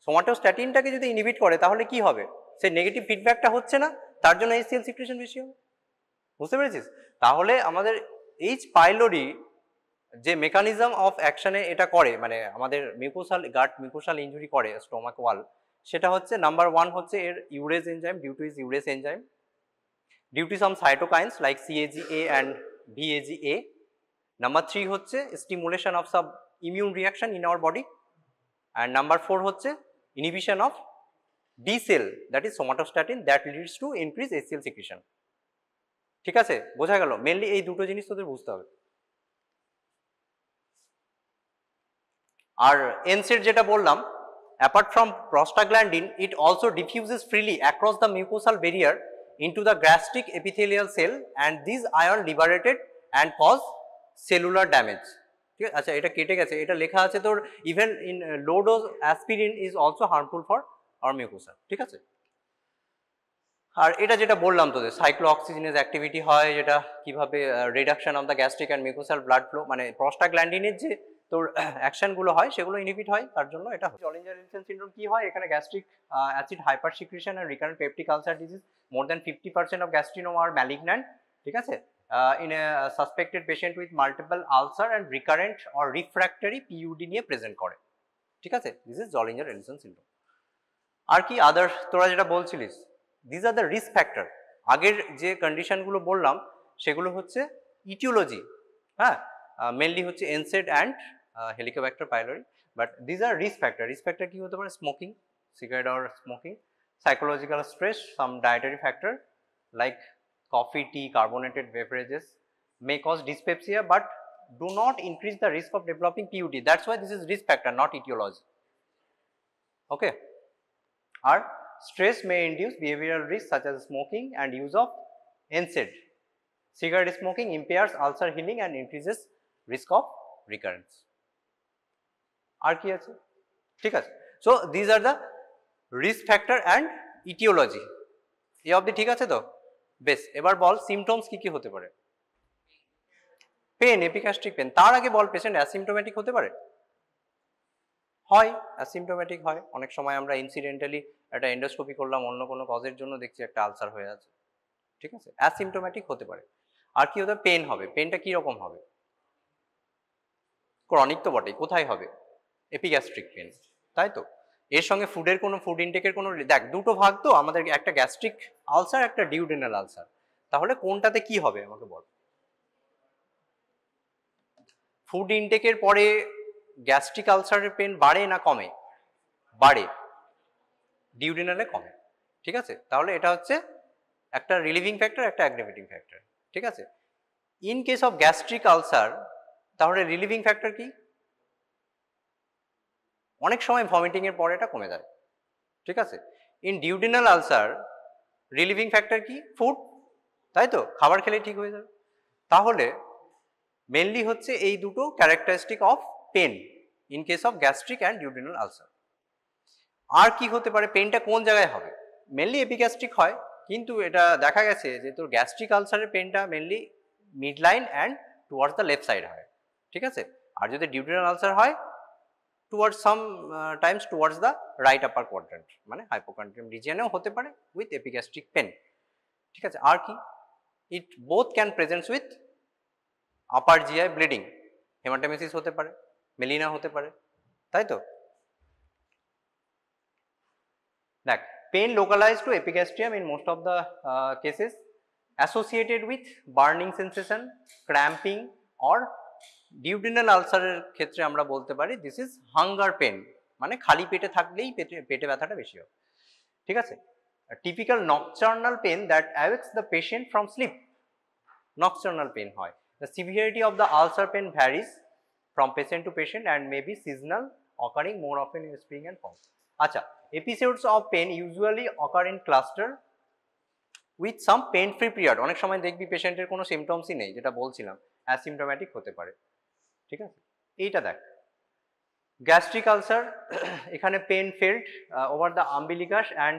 সোমাটোস্ট্যাটিনটাকে যদি ইনহিবিট করে তাহলে কি হবে? সেই নেগেটিভ ফিডব্যাকটা হচ্ছে না, তার জন্য HCl সিক্রেশন বেশি হবে, বুঝতে পেরেছিস? তাহলে আমাদের H পাইলোরি যে মেকানিজম অফ অ্যাকশনে এটা করে, মানে আমাদের মিউকোসাল গাট মিউকোসাল ইনজুরি করে স্টোমাক ওয়াল, সেটা হচ্ছে নাম্বার 1 হচ্ছে এর urease enzyme, due to is urease enzyme, due to some cytokines like CAGA and VAGA. Number 3 হচ্ছে stimulation of sub immune reaction in our body, and number 4 হচ্ছে inhibition of D cell, that is somatostatin, that leads to increase HCl secretion, ঠিক আছে, বোঝা গেল? মেনলি এই দুটো জিনিস তোদের বুঝতে হবে। আর এনসেড যেটা বললাম, apart from prostaglandin, it also diffuses freely across the mucosal barrier into the gastric epithelial cell, and these ion liberated and cause cellular damage. ঠিক আছে, আচ্ছা এটা কেটে গেছে, এটা লেখা আছে তোর even in low dose aspirin is also harmful for our mucosa, ঠিক আছে। আর এটা যেটা বললাম তোদের সাইক্লোঅক্সিজেনেজ অ্যাক্টিভিটি হয়, যেটা কিভাবে reduction of the gastric and mucosal blood flow, মানে প্রস্টাগ্ল্যান্ডিনের যে তোর অ্যাকশনগুলো হয় সেগুলো ইনহিবিট হয়, তার জন্য এটা হয়। জলিঞ্জার-ইলসেন সিনড্রোম কি হয়, এখানে gastric acid hyper secretion and recurrent peptic ulcer disease, more than 50% of gastrinoma আর ম্যালিগন্যান্ট, ঠিক আছে, in a suspected patient with multiple ulcer and recurrent or refractory PUD নিয়ে প্রেজেন্ট করে, ঠিক আছে, দিস ইজ জলিঞ্জার-ইলসেন সিনড্রোম। আর কি আদার তোরা যেটা বলছিলিস, this are the risk factor. আগের যে কন্ডিশনগুলো বললাম সেগুলো হচ্ছে ইটিওলজি, হ্যাঁ, মেনলি হচ্ছে NSAID and Helicobacter pylori, but this are risk factor. Risk factor কি হতে পারে, smoking, cigarette or smoking, psychological stress, some dietary factor like coffee, tea, carbonated beverages may cause dyspepsia but do not increase the risk of developing PUD. That's why this is risk factor, not etiology. Okay. Or stress may induce behavioral risks such as smoking and use of NSAID. Cigarette smoking impairs ulcer healing and increases risk of recurrence. আর কি আছে, ঠিক আছে। So these are the risk factor and etiology. এই অবধি ঠিক আছে তো? বেশ, এবার বল সিমটমস কি কি হতে পারে। Pain, epigastric pain. তার আগে বল পেশেন্ট অ্যাসিমটোম্যাটিক হতে পারে? হয়, অ্যাসিমটোম্যাটিক হয়। অনেক সময় আমরা ইনসিডেন্টালি একটা এন্ডোস্কোপি করলাম, অন্য কোনো কজের জন্য দেখছি একটা আলসার হয়ে আছে, ঠিক আছে, অ্যাসিমটোম্যাটিক হতে পারে। আর কি হতে, পেন হবে। পেনটা কি রকম হবে? ক্রনিক তো বটেই। কোথায় হবে? এপিগ্যাস্ট্রিক পেন, তাই তো। এর সঙ্গে ফুডের কোনো, ফুড ইনটেকের কোনো, দেখ দুটো ভাগ তো আমাদের, একটা গ্যাস্ট্রিক আলসার, একটা ডিউডেনাল আলসার। তাহলে কোনটাতে কি হবে আমাকে বল। ফুড ইনটেকের পরে গ্যাস্ট্রিক আলসারের পেন বাড়ে না কমে? বাড়ে। ডিউডেনালে কমে, ঠিক আছে। তাহলে এটা হচ্ছে একটা রিলিভিং ফ্যাক্টর, একটা অ্যাগ্রেভেটিং ফ্যাক্টর, ঠিক আছে। In case of gastric ulcer তাহলে রিলিভিং ফ্যাক্টর কি? অনেক সময় ভমিটিং এর পরে এটা কমে যায়, ঠিক আছে। In duodenal ulcer relieving factor কি? ফুড, তাই তো, খাবার খেলে ঠিক হয়ে যাবে। তাহলে মেনলি হচ্ছে এই দুটো characteristic of pain in case of gastric and duodenal ulcer. আর কি হতে পারে, পেনটা কোন জায়গায় হবে? মেনলি এপিগ্যাস্ট্রিক হয়, কিন্তু এটা দেখা গেছে যে তোর গ্যাস্ট্রিক আলসারের পেনটা mainly mid line and towards the left side হয়, ঠিক আছে। আর যদি ডিউডেনাল আলসার হয় towards some times towards the right upper quadrant, মানে হাইপোকন্ড্রিয়াম রিজিয়নেও হতে পারে উইথ এপিগ্যাস্ট্রিক পেন, ঠিক আছে। আর কি, it both can presence with upper GI bleeding, haematemesis হতে পারে, মেলিনা হতে পারে, তাই তো। দেখ, pain localized to epigastrium in most of the cases associated with burning sensation, cramping or duodenal ulcer এর ক্ষেত্রে আমরা বলতে পারি দিস ইজ হাঙ্গার পেন, মানে খালি পেটে থাকলেই পেটে ব্যথাটা বেশি হয়, ঠিক আছে। Typical nocturnal pain that awakes the patient from sleep, nocturnal pain হয়। The severity of the ulcer pain varies from patient to patient and may be seasonal, occurring more often in spring and fall. আচ্ছা, episodes of pain usually occur in cluster with some pain free period. অনেক সময় দেখবি পেশেন্টের কোনো সিমটমসই নেই, যেটা বলছিলাম অ্যাসিমটোম্যাটিক হতে পারে, ঠিক আছে। এইটা দেখ, গ্যাস্ট্রিক আলসার, এখানে pain felt over the umbilicus and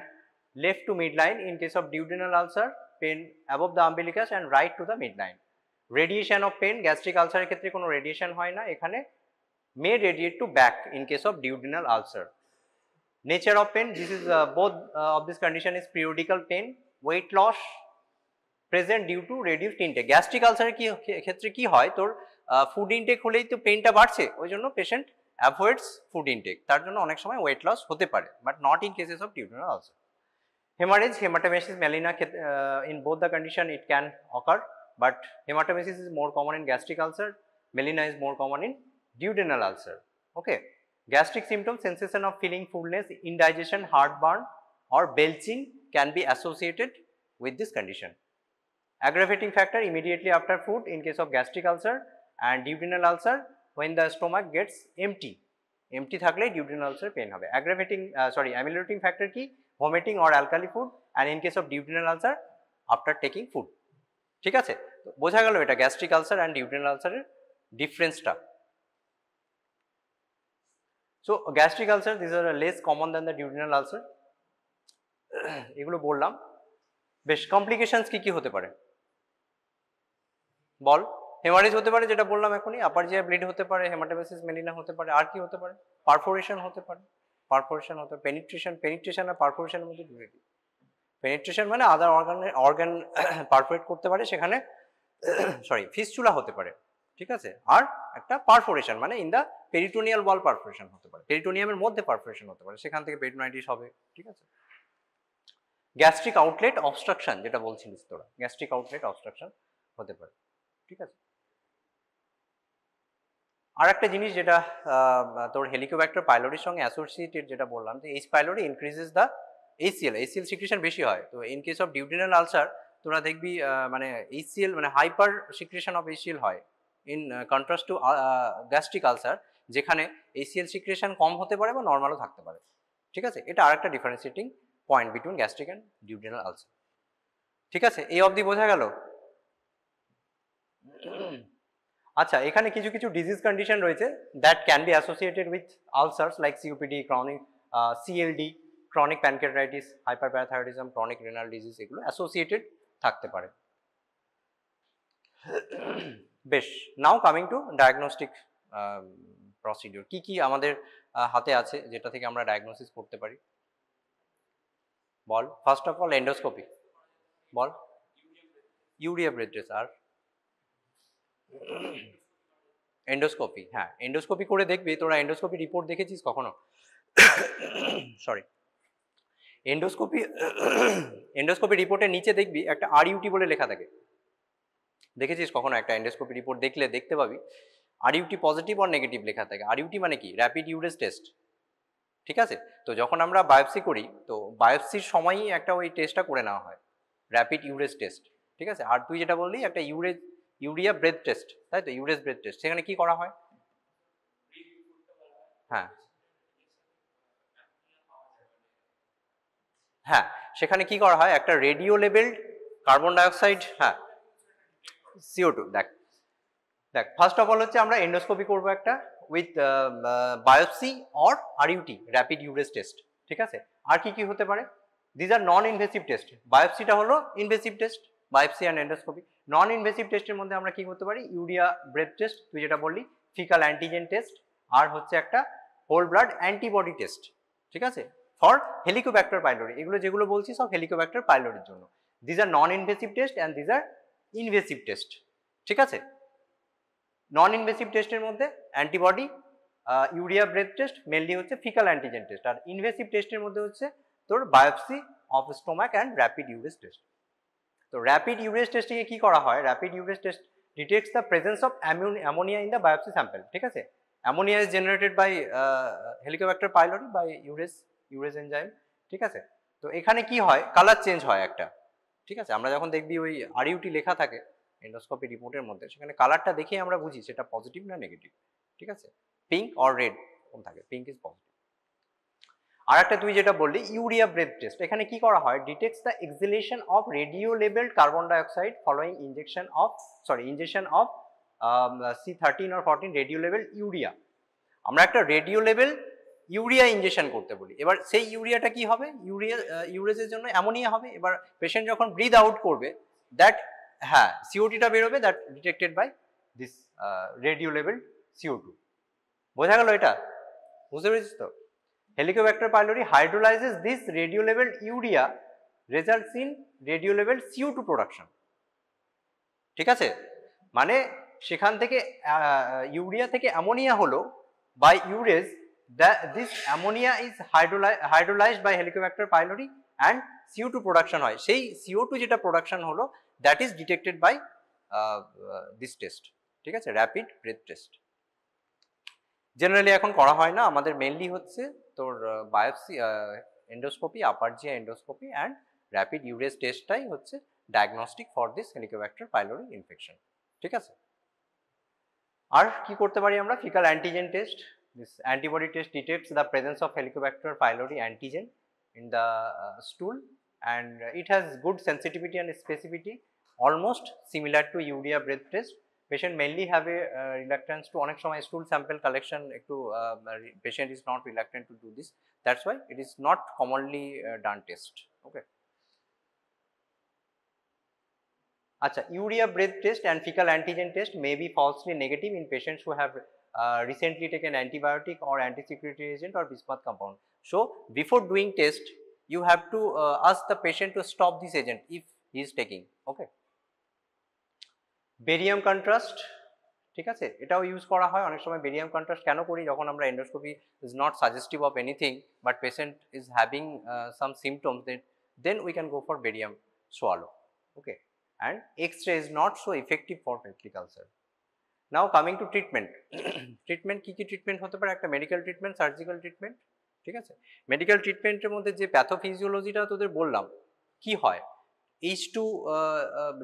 left to midline. In case of duodenal ulcer, pain above the umbilicus and right to the midline. Radiation of pain, gastric আলসারের ক্ষেত্রে কোনো রেডিয়েশন হয় না, এখানে may radiate to back in case of duodenal ulcer. Nature of pain, this is both of this condition is periodical pain, weight loss present due to reduced intake. Gastric আলসারের কি ক্ষেত্রে কি হয়, তোর ফুড ইনটেক হলেই তো পেনটা বাড়ছে, ওই জন্য পেশেন্ট অ্যাভয়েডস ফুড ইনটেক, তার জন্য অনেক সময় ওয়েট লস হতে পারে, but not in cases of duodenal ulcer. Haemorrhage, haematemesis, melaena, in both the condition it can occur, but hematomesis is more common in gastric ulcer, melena is more common in duodenal ulcer. Okay, gastric symptoms, sensation of feeling fullness, indigestion, heartburn or belching can be associated with this condition. Aggravating factor, immediately after food in case of gastric ulcer and duodenal ulcer, when the stomach gets empty থাকলে duodenal ulcer pain হবে। Aggravating ameliorating factor কি, vomiting or alkali food, and in case of duodenal ulcer after taking food, ঠিক আছে। বোঝা গেল এটা গ্যাস্ট্রিক আলসার অ্যান্ড ডিউডেনাল আলসারের ডিফারেন্সটা। So gastric ulcer this are less common than the duodenal ulcer, এগুলো বললাম। বেশ, কমপ্লিকেশনস কি হতে পারে বল? হেমারেজ হতে পারে, যেটা বললাম এখনই, আপার জিআই ব্লিড হতে পারে, হেমাটোমেসিস মেলিনা হতে পারে, আর কি হতে পারে? পারফোরেশন হতে পারে, পারফোরেশন হতে পারে, পেনিট্রেশন আর পারফোরেশনের মধ্যে ডিফারেন্স। পেনিট্রেশন মানে আদার অর্গান পারফোরেট করতে পারে, সেখানে সরি ফিস্চুলা হতে পারে, ঠিক আছে। আর একটা পারফোরেশন মানে in the peritoneal wall perforation হতে পারে, পেরিটোনিয়ামের মধ্যে পারফোরেশন হতে পারে, সেখান থেকে পেরিটোনাইটিস হবে, ঠিক আছে। গ্যাস্ট্রিক আউটলেট অবস্ট্রাকশন যেটা বলছিলিস তোরা, গ্যাস্ট্রিক আউটলেট অবস্ট্রাকশন হতে পারে, ঠিক আছে। আর একটা জিনিস যেটা তোর হেলিকোব্যাক্টার পাইলোরির সঙ্গে অ্যাসোসিয়েটেড, যেটা বললাম যে H pylori increases the HCL secretion বেশি হয়। তো in case of duodenal ulcer তোরা দেখবি মানে এইচসিএল মানে হাইপার সিক্রেশন অফ এইচসিএল হয়, in contrast two gastric ulcer, যেখানে এইচসিএল সিক্রেশন কম হতে পারে বা নর্মালও থাকতে পারে, ঠিক আছে। এটা আরেকটা differentiating point between gastric and duodenal ulcer, ঠিক আছে। এই অবধি বোঝা গেল? আচ্ছা, এখানে কিছু কিছু ডিজিজ কন্ডিশন রয়েছে that can be associated with ulcers like COPD, chronic CLD, chronic pancreatitis, hyperparathyroidism, chronic renal disease, এগুলো অ্যাসোসিয়েটেড থাকতে পারে। বেশ, now coming to diagnostic procedure, কি আমাদের হাতে আছে যেটা থেকে আমরা ডায়াগনোসিস করতে পারি বল? ফার্স্ট অফ অল এন্ডোস্কোপি বল, ইউরিয়া ব্রেথ টেস্ট, আর এন্ডোস্কোপি। হ্যাঁ, এন্ডোস্কোপি করে দেখবি, তোরা এন্ডোস্কোপি রিপোর্ট দেখেছিস কখনো? সরি, এন্ডোস্কোপি রিপোর্টের নিচে দেখবি একটা আরইউটি বলে লেখা থাকে, দেখেছিস কখনো? একটা এন্ডোস্কোপি রিপোর্ট দেখলে দেখতে পাবি আরইউটি পজিটিভ আর নেগেটিভ লেখা থাকে। আরইউটি মানে কি? র্যাপিড ইউরেজ টেস্ট, ঠিক আছে। তো যখন আমরা বায়োপসি করি, তো বায়োপসির সময়ই একটা ওই টেস্টটা করে নেওয়া হয়, র্যাপিড ইউরেজ টেস্ট, ঠিক আছে। আর তুই যেটা বললি একটা ইউরিয়া ব্রেথ টেস্ট, তাই তো, ইউরেজ ব্রেথ টেস্ট, সেখানে কি করা হয়? হ্যাঁ হ্যাঁ, সেখানে কি করা হয়, একটা রেডিও লেভেল কার্বন ডাইঅক্সাইড, হ্যাঁ CO2, দেখ ফার্স্ট অফ অল হচ্ছে আমরা এন্ডোস্কোপি করব একটা with biopsy or RUT, rapid urease test, ঠিক আছে। আর কি হতে পারে? These are non invasive test. বায়োপসিটা হলো invasive test, biopsy and endoscopy. Non invasive টেস্টের মধ্যে আমরা কি করতে পারি? ইউরিয়া ব্রেথ টেস্ট, তুই যেটা বললি, ফিকাল অ্যান্টিজেন টেস্ট, আর হচ্ছে একটা হোল ব্লাড অ্যান্টিবডি টেস্ট, ঠিক আছে, ফর হেলিকোব্যাক্টার পাইলোরি। এগুলো যেগুলো বলছি সব হেলিকোব্যাক্টার পাইলোরির জন্য। These are non invasive test and these are invasive test, ঠিক আছে। নন ইনভেসিভ টেস্টের মধ্যে antibody, urea breath test, mainly হচ্ছে ফিকাল অ্যান্টিজেন টেস্ট। আর ইনভেসিভ টেস্টের মধ্যে হচ্ছে তোর biopsy of stomach and rapid urease test. তো র্যাপিড ইউরেজ টেস্টিংয়ে কি করা হয়? Rapid urease test detects the presence of ammonia in the biopsy sample, ঠিক আছে। Ammonia is generated by Helicobacter pylori by ইউরেজ enzyme, ঠিক আছে। তো এখানে কি হয়, কালার চেঞ্জ হয় একটা, ঠিক আছে। আমরা যখন দেখবি ওই আরইউটি লেখা থাকে এন্ডোস্কোপি রিপোর্টের মধ্যে, সেখানে কালারটা দেখেই আমরা বুঝি সেটা পজিটিভ না নেগেটিভ, ঠিক আছে। পিঙ্ক অর রেড কোন থাকে, পিঙ্ক ইজ পজিটিভ। আর একটা তুই যেটা বললি ইউরিয়া ব্রেথ টেস্ট, এখানে কি করা হয়? Detects the exhalation of radio labelled carbon dioxide following injection of C13 or 14 radio level urea. আমরা একটা রেডিও লেভেল ইউরিয়া ইনজেকশন করতে বলি, এবার সেই ইউরিয়াটা কি হবে? ইউরেজের জন্য অ্যামোনিয়া হবে। এবার পেশেন্ট যখন ব্রিথ আউট করবে, দ্যাট হ্যাঁ সিওটিটা বেরোবে, that detected by this radio level CO2। বোঝা গেল এটা? বুঝতে পেরেছিস তো? Helicobacter pylori hydrolyses this radio level urea, results in radio level CO2 production, ঠিক আছে। মানে সেখান থেকে ইউরিয়া থেকে অ্যামোনিয়া হলো by urease, this ammonia is hydrolysed by Helicobacter pylori and CO2 production হয়। সেই CO2 যেটা প্রোডাকশন হলো, that is detected by this test, ঠিক আছে, র্যাপিড ব্রেথ টেস্ট। জেনারেলি এখন করা হয় না, আমাদের মেনলি হচ্ছে তোর biopsy, endoscopy, upper GI endoscopy and rapid urease টেস্টটাই হচ্ছে diagnostic for this Helicobacter pylori infection, ঠিক আছে। আর কি করতে পারি আমরা? Faecal antigen test, this antibody test detects the presence of Helicobacter pylori antigen in the stool, and it has good sensitivity and specificity, almost similar to urea breath test. Patient mainly have a reluctance to onek shomoy stool sample collection, ekটু patient is not reluctant to do this, that's why it is not commonly done test, okay. আচ্ছা, urea breath test and fecal antigen test may be falsely negative in patients who have recently taken antibiotic or anti-secretory agent or bismuth compound. So before doing test, you have to ask the patient to stop this agent if he is taking. Okay. Barium contrast, ঠিক আছে, এটাও ইউজ করা হয় অনেক সময়। বেরিয়াম কন্ট্রাস্ট কেন করি? যখন আমরা endoscopy is not suggestive of anything but patient is having some symptoms, then we can go for barium swallow. Okay, and X ray is not so effective for peptic ulcer. Now coming to treatment. Treatment কী কী ট্রিটমেন্ট হতে পারে? একটা মেডিকেল ট্রিটমেন্ট, সার্জিক্যাল ট্রিটমেন্ট, ঠিক আছে। মেডিকেল ট্রিটমেন্টের মধ্যে যে প্যাথোফিজিওলজিটা তোদের বললাম, কি হয়, H2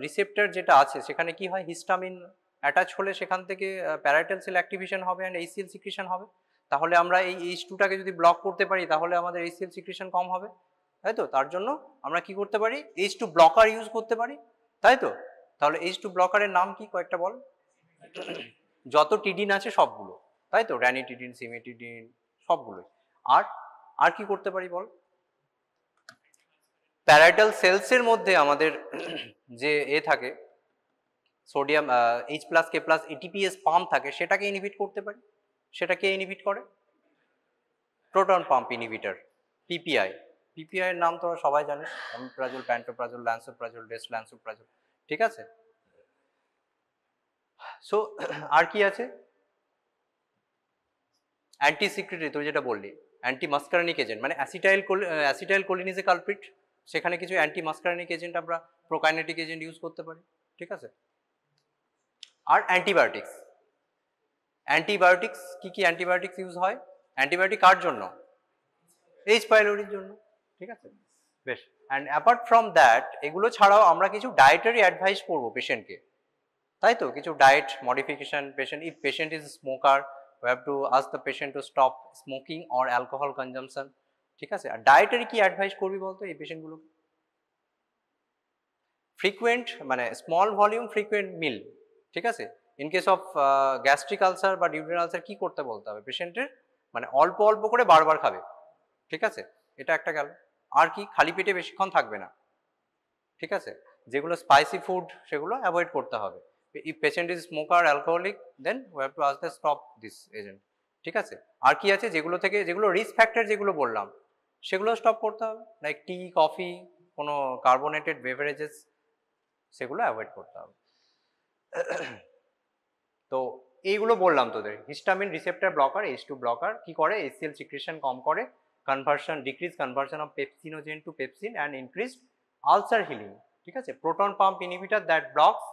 রিসেপ্টর যেটা আছে সেখানে কি হয়, হিস্টামিন অ্যাটাচ হলে সেখান থেকে প্যারাইটাল সেল অ্যাক্টিভেশন হবে অ্যান্ড এইচসিএল সিক্রিশন হবে। তাহলে আমরা এই H2টাকে যদি ব্লক করতে পারি তাহলে আমাদের এইচসিএল সিক্রিশন কম হবে, তাই তো? তার জন্য আমরা কি করতে পারি? H2 ব্লকার ইউজ করতে পারি, তাই তো? তাহলে H2 ব্লকারের নাম কি কয়েকটা বল? যত টিডিন আছে সবগুলো, তাই তো? র্যানিটিডিন, সিমেটিডিন, সবগুলোই। আর কি করতে পারি বল? প্যারাইটাল সেলসের মধ্যে আমাদের যে থাকে সোডিয়াম H+K+ ATPase পাম্প থাকে, সেটাকে ইনহিবিট করতে পারি। সেটা কে ইনহিবিট করে? Proton pump inhibitor, PPI. PPI এর নাম তোরা সবাই জানিস, অমিপ্রাজল, প্যান্টোপ্রাজল, ল্যান্সোপ্রাজল, ডেসল্যান্সোপ্রাজল, ঠিক আছে। সো আর কি আছে? অ্যান্টি সিক্রেটরি, তুই যেটা বললি, অ্যান্টি মাস্কারনিক এজেন্ট, মানে acetyl choline is a culprit, সেখানে কিছু অ্যান্টি মাস্কারনিক এজেন্ট আমরা প্রোকাইনেটিক এজেন্ট ইউজ করতে পারি, ঠিক আছে। আর অ্যান্টিবায়োটিক্স, অ্যান্টিবায়োটিক্স কি কি অ্যান্টিবায়োটিক্স ইউজ হয়? অ্যান্টিবায়োটিক কার জন্য? এইচ পাইলোরির জন্য, ঠিক আছে, বেশ। অ্যান্ড অ্যাপার্ট ফ্রম দ্যাট, এগুলো ছাড়াও আমরা কিছু ডায়েটারি অ্যাডভাইস করবো পেশেন্টকে, তাই তো? কিছু diet modification, patient if patient is smoker, we have to ask the patient to stop smoking or alcohol consumption, ঠিক আছে। আর ডায়েটারি কি অ্যাডভাইস করবি বলতো এই পেশেন্টগুলোকে? ফ্রিকুয়েন্ট, মানে স্মল ভলিউম ফ্রিকুয়েন্ট মিল, ঠিক আছে। In case of gastric ulcer বা ডিউডেনাল আলসার কি করতে বলতে হবে পেশেন্টের? মানে অল্প অল্প করে বারবার খাবে, ঠিক আছে, এটা একটা গেল। আর কি? খালি পেটে বেশিক্ষণ থাকবে না, ঠিক আছে। যেগুলো স্পাইসি ফুড সেগুলো অ্যাভয়েড করতে হবে। If patient is smoker, alcoholic, then we have to ask the stop this agent, ঠিক আছে। আর কি আছে? যেগুলো থেকে, যেগুলো রিস্ক ফ্যাক্টর যেগুলো বললাম সেগুলো স্টপ করতে হবে, লাইক টি, কফি, কোনো কার্বোনেটেড বেভারেজেস, সেগুলো অ্যাভয়েড করতে হবে। তো এইগুলো বললাম তোদের। Histamine receptor blocker, H2 blocker কি করে? HCl সিক্রেশন কম করে, conversion, decrease conversion of pepsinogen to pepsin and increase ulcer healing, ঠিক আছে। Proton pump inhibitor that blocks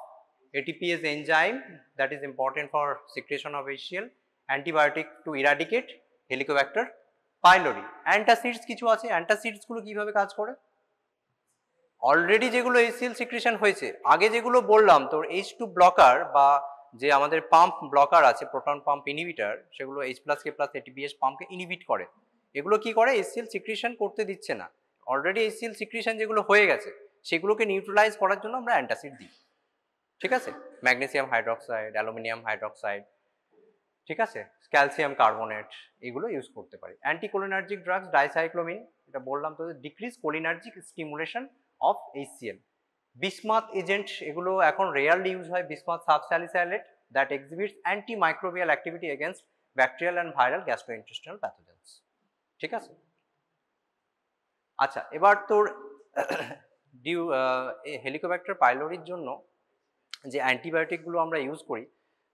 ATPase enzyme that is important for secretion of HCl, antibiotic to eradicate Helicobacter pylori. Antacids কিছু আছে, অ্যান্টাসিডস গুলো কিভাবে কাজ করে? অলরেডি যেগুলো HCl সিক্রেশন হয়েছে, আগে যেগুলো বললাম তোর H2 ব্লকার বা যে আমাদের পাম্প ব্লকার আছে, প্রোটন পাম্প ইনহিবিটর, সেগুলো H+K+ ATPase পাম্পকে ইনহিবিট করে। এগুলো কি করে? HCl সিক্রেশন করতে দিচ্ছে না। অলরেডি HCl সিক্রেশন যেগুলো হয়ে গেছে সেগুলোকে নিউট্রালাইজ করার জন্য আমরা অ্যান্টাসিড দিই, ঠিক আছে। ম্যাগনেসিয়াম হাইড্রক্সাইড, অ্যালুমিনিয়াম হাইড্রক্সাইড, ঠিক আছে, ক্যালসিয়াম কার্বনেট, এগুলো ইউজ করতে পারি। অ্যান্টিকোলিনার্জিক ড্রাগস, ডাইসাইক্লোমিন, এটা বললাম তো, decrease cholinergic stimulation of HCl। Bismuth agent, এগুলো এখন রেয়ারলি ইউজ হয়। Bismuth subsalicylate that exhibits antimicrobial activity against bacterial and viral gastrointestinal pathogens, ঠিক আছে। আচ্ছা, এবার তোর হেলিকোব্যাক্টার পাইলোরির জন্য যে অ্যান্টিবায়োটিকগুলো আমরা ইউজ করি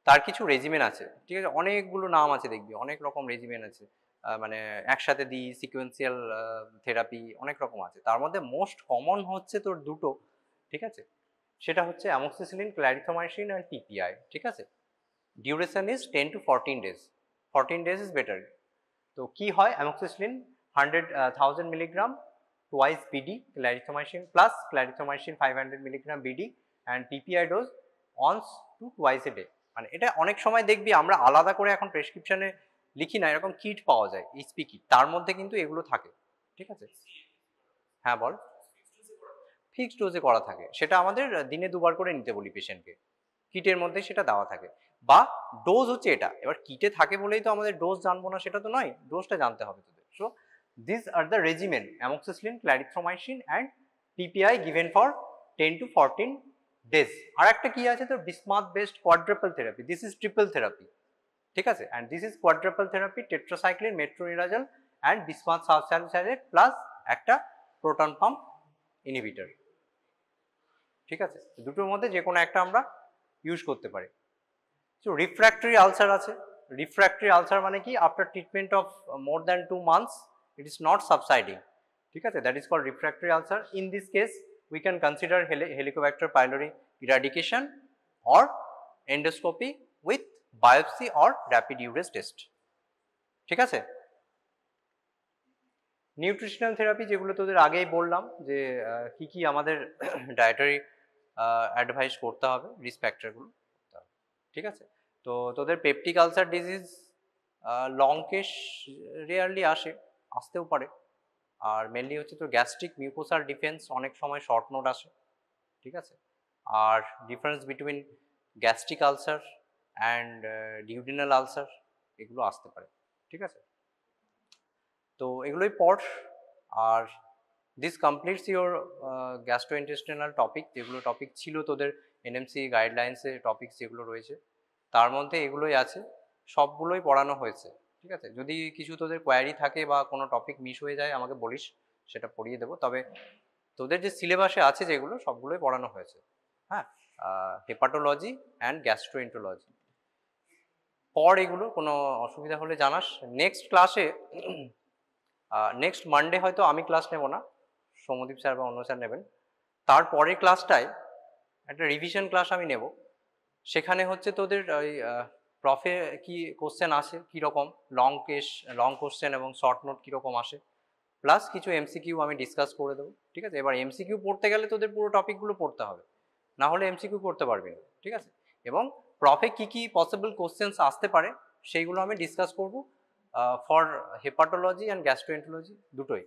তার কিছু রেজিমেন আছে, ঠিক আছে। অনেকগুলো নাম আছে, দেখবি অনেক রকম রেজিমেন আছে, মানে একসাথে দিই, সিকোয়েন্সিয়াল থেরাপি, অনেক রকম আছে। তার মধ্যে মোস্ট কমন হচ্ছে তোর দুটো, ঠিক আছে। সেটা হচ্ছে অ্যামোক্সিসিলিন, ক্ল্যারিথোমাইসিন অ্যান্ড পিপিআই, ঠিক আছে। Duration is 10 to 14 days, 14 days is better. তো কি হয়? Amoxicillin 100,000 milligram twice BD, clarithromycin plus clarithromycin 500 milligram BD and PPI dose once to twice a day। মানে এটা অনেক সময় দেখবি আমরা আলাদা করে এখন প্রেসক্রিপশনে লিখি না, এরকম কিট পাওয়া যায়, এইচপি কিট, তার মধ্যে কিন্তু এগুলো থাকে, ঠিক আছে। হ্যাঁ বল। ফিক্সড ডোজে করা থাকে, সেটা আমাদের দিনে 2 বার করে নিতে বলি পেশেন্টকে, কিটের মধ্যে সেটা দেওয়া থাকে। বা ডোজ হচ্ছে এটা, এবার কিটে থাকে বলেই তো আমাদের ডোজ জানবো না সেটা তো নয়, ডোজটা জানতে হবে তোদের। So these are the regimen: amoxicillin, clarithromycin and PPI given for 10 to 14 days. আর একটা কি আছে তো bismuth based quadruple therapy, this is triple therapy, ঠিক আছে, and this is quadruple therapy, tetracycline, metronidazole and bismuth subsalicylate plus একটা প্রোটন পাম্প ইনহিবিটর, ঠিক আছে, দুটোর মধ্যে যে কোনো একটা আমরা ইউজ করতে পারি। সো রিফ্র্যাক্টরি আলসার আছে, রিফ্র্যাক্টরি আলসার মানে কি, after treatment of more than 2 months it is not subsiding, ঠিক আছে, that is called refractory ulcer. In this case we can consider Helicobacter pylori eradication or endoscopy with biopsy or rapid urine test, ঠিক আছে। নিউট্রিশনাল থেরাপি যেগুলো তোদের আগেই বললাম যে কি কি আমাদের ডায়েটারি অ্যাডভাইস করতে হবে, রিস্ক ফ্যাক্টরগুলো, ঠিক আছে। তো তোদের peptic ulcer disease long case rarely আসতেও পারে, আর মেনলি হচ্ছে তো গ্যাস্ট্রিক মিউকোসাল ডিফেন্স অনেক সময় শর্ট নোট আসে, ঠিক আছে। আর difference between gastric ulcer and duodenal ulcer এগুলো আসতে পারে, ঠিক আছে। তো এগুলোই পড়। আর this completes your gastrointestinal topic, যেগুলো টপিক ছিল তোদের এনএমসি গাইডলাইন্সে টপিক যেগুলো রয়েছে তার মধ্যে এগুলোই আছে, সবগুলোই পড়ানো হয়েছে, ঠিক আছে। যদি কিছু তোদের কোয়ারি থাকে বা কোনো টপিক মিস হয়ে যায় আমাকে বলিস, সেটা পড়িয়ে দেবো, তবে তোদের যে সিলেবাসে আছে যেগুলো সবগুলোই পড়ানো হয়েছে। হ্যাঁ, হেপাটোলজি অ্যান্ড গ্যাস্ট্রোএন্টারোলজি পড়, এগুলো কোনো অসুবিধা হলে জানাস। নেক্সট ক্লাসে নেক্সট মানডে হয়তো আমি ক্লাস নেব না, সৌম্যদীপ স্যার বা অন্য স্যার নেবেন। তারপরের ক্লাসটায় একটা রিভিশন ক্লাস আমি নেব, সেখানে হচ্ছে তোদের ওই প্রফে কি কোশ্চেন আসে, কীরকম লং কোশ্চেন এবং শর্ট নোট কীরকম আসে, প্লাস কিছু এমসিকিউ আমি ডিসকাস করে দেবো, ঠিক আছে। এবার এমসিকিউ পড়তে গেলে তোদের পুরো টপিকগুলো পড়তে হবে, না হলে এমসিকিউ করতে পারবি না, ঠিক আছে। এবং প্রফে কি কি পসিবল কোশ্চেন্স আসতে পারে সেইগুলো আমি ডিসকাস করব ফর হেপাটোলজি অ্যান্ড গ্যাস্ট্রোএন্টারোলজি দুটোই।